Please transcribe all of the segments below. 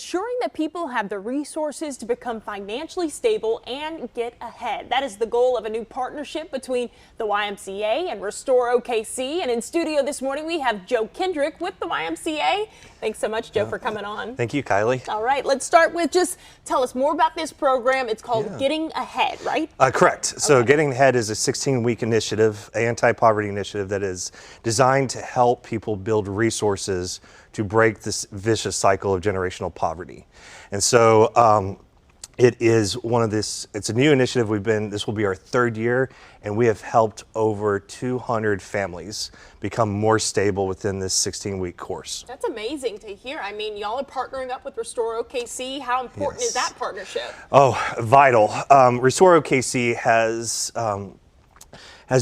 ensuring that people have the resources to become financially stable and get ahead. That is the goal of a new partnership between the YMCA and Restore OKC. And in studio this morning, we have Joe Kendrick with the YMCA. Thanks so much, Joe, for coming on. Thank you, Kylie. All right, let's start with just tell us more about this program. It's called Getting Ahead, right? Correct. So Getting Ahead is a 16-week initiative, anti-poverty initiative that is designed to help people build resources to break this vicious cycle of generational poverty. And so it is it's a new initiative. This will be our third year, and we have helped over 200 families become more stable within this 16-week course. That's amazing to hear. I mean, y'all are partnering up with Restore OKC. How important is that partnership? Oh, vital. Restore OKC has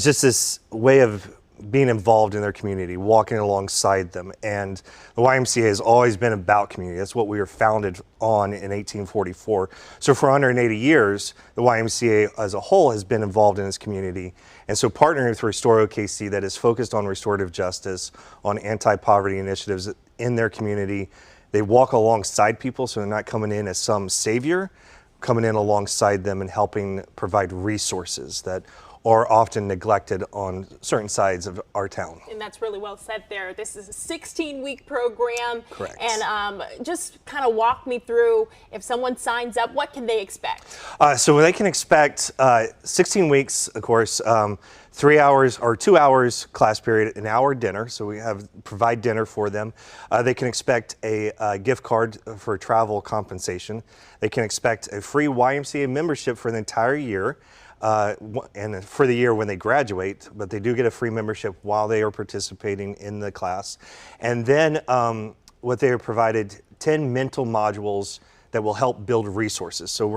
just this way of being involved in their community, walking alongside them. And the YMCA has always been about community. That's what we were founded on in 1844. So for 180 years, the YMCA as a whole has been involved in its community. And so partnering with Restore OKC that is focused on restorative justice, on anti-poverty initiatives in their community, they walk alongside people, so they're not coming in as some savior, coming in alongside them and helping provide resources that are often neglected on certain sides of our town. And that's really well said there. This is a 16-week program. Correct. And just kind of walk me through, if someone signs up, what can they expect? So they can expect 16 weeks, of course, 3 hours or 2 hours class period, an hour dinner. So we provide dinner for them. They can expect a gift card for travel compensation. They can expect a free YMCA membership for the entire year. And for the year when they graduate, but they do get a free membership while they are participating in the class. And then what they are provided 10 mental modules that will help build resources. So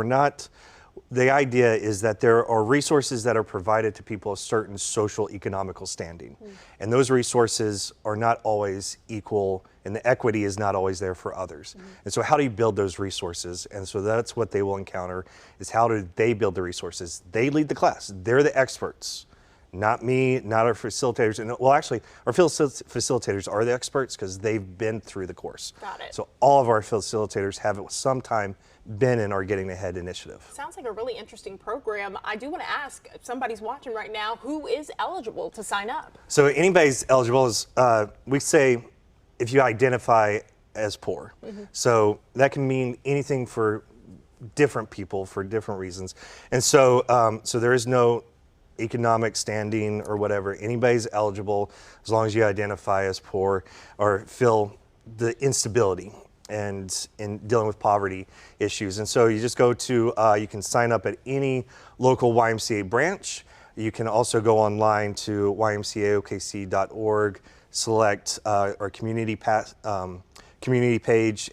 the idea is that there are resources that are provided to people of certain social economical standing. And those resources are not always equal, and the equity is not always there for others. And so how do you build those resources? And so that's what they will encounter, is how do they build the resources? They lead the class. They're the experts. Not me, not our facilitators. And well, actually, our facilitators are the experts because they've been through the course. Got it. So all of our facilitators have at some time been in our Getting Ahead initiative. Sounds like a really interesting program. I do want to ask, if somebody's watching right now, who is eligible to sign up? So anybody's eligible. We say if you identify as poor. So that can mean anything for different people for different reasons. And so, so there is no economic standing or whatever. Anybody's eligible as long as you identify as poor or feel the instability and in dealing with poverty issues. And so you just go to, you can sign up at any local YMCA branch. You can also go online to ymcaokc.org, select our community page,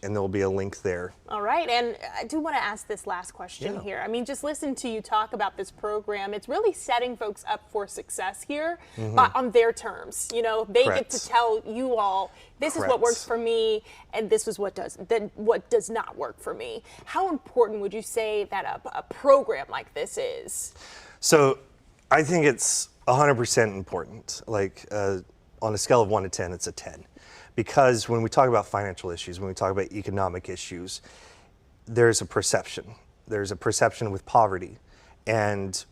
and there'll be a link there. All right, and I do want to ask this last question here. I mean, just listen to you talk about this program. It's really setting folks up for success here, but on their terms. You know, they get to tell you all, this is what works for me, and this is what does not work for me. How important would you say that a program like this is? So I think it's 100% important. Like on a scale of 1 to 10, it's a 10. Because when we talk about financial issues, when we talk about economic issues, there's a perception. There's a perception with poverty. And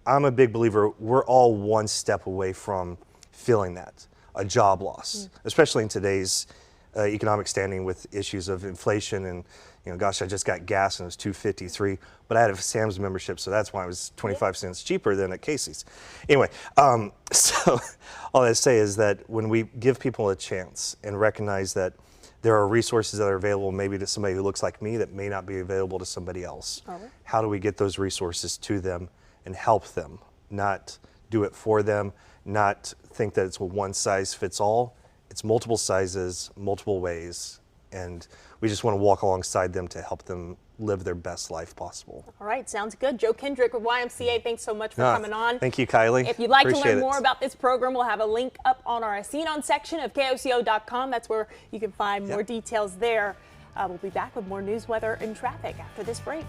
I'm a big believer, we're all one step away from feeling that, a job loss, especially in today's economic standing with issues of inflation and, you know, gosh, I just got gas and it was $2.53, but I had a Sam's membership, so that's why it was 25 cents cheaper than at Casey's. Anyway, so all I say is that when we give people a chance and recognize that there are resources that are available maybe to somebody who looks like me that may not be available to somebody else, how do we get those resources to them and help them, not do it for them, not think that it's a one size fits all. It's multiple sizes, multiple ways, and we just want to walk alongside them to help them live their best life possible. All right, sounds good. Joe Kendrick with YMCA, thanks so much for coming on. Thank you, Kylie. If you'd like to learn more about this program, we'll have a link up on our Seen On section of KOCO.com. That's where you can find more details there. We'll be back with more news, weather, and traffic after this break.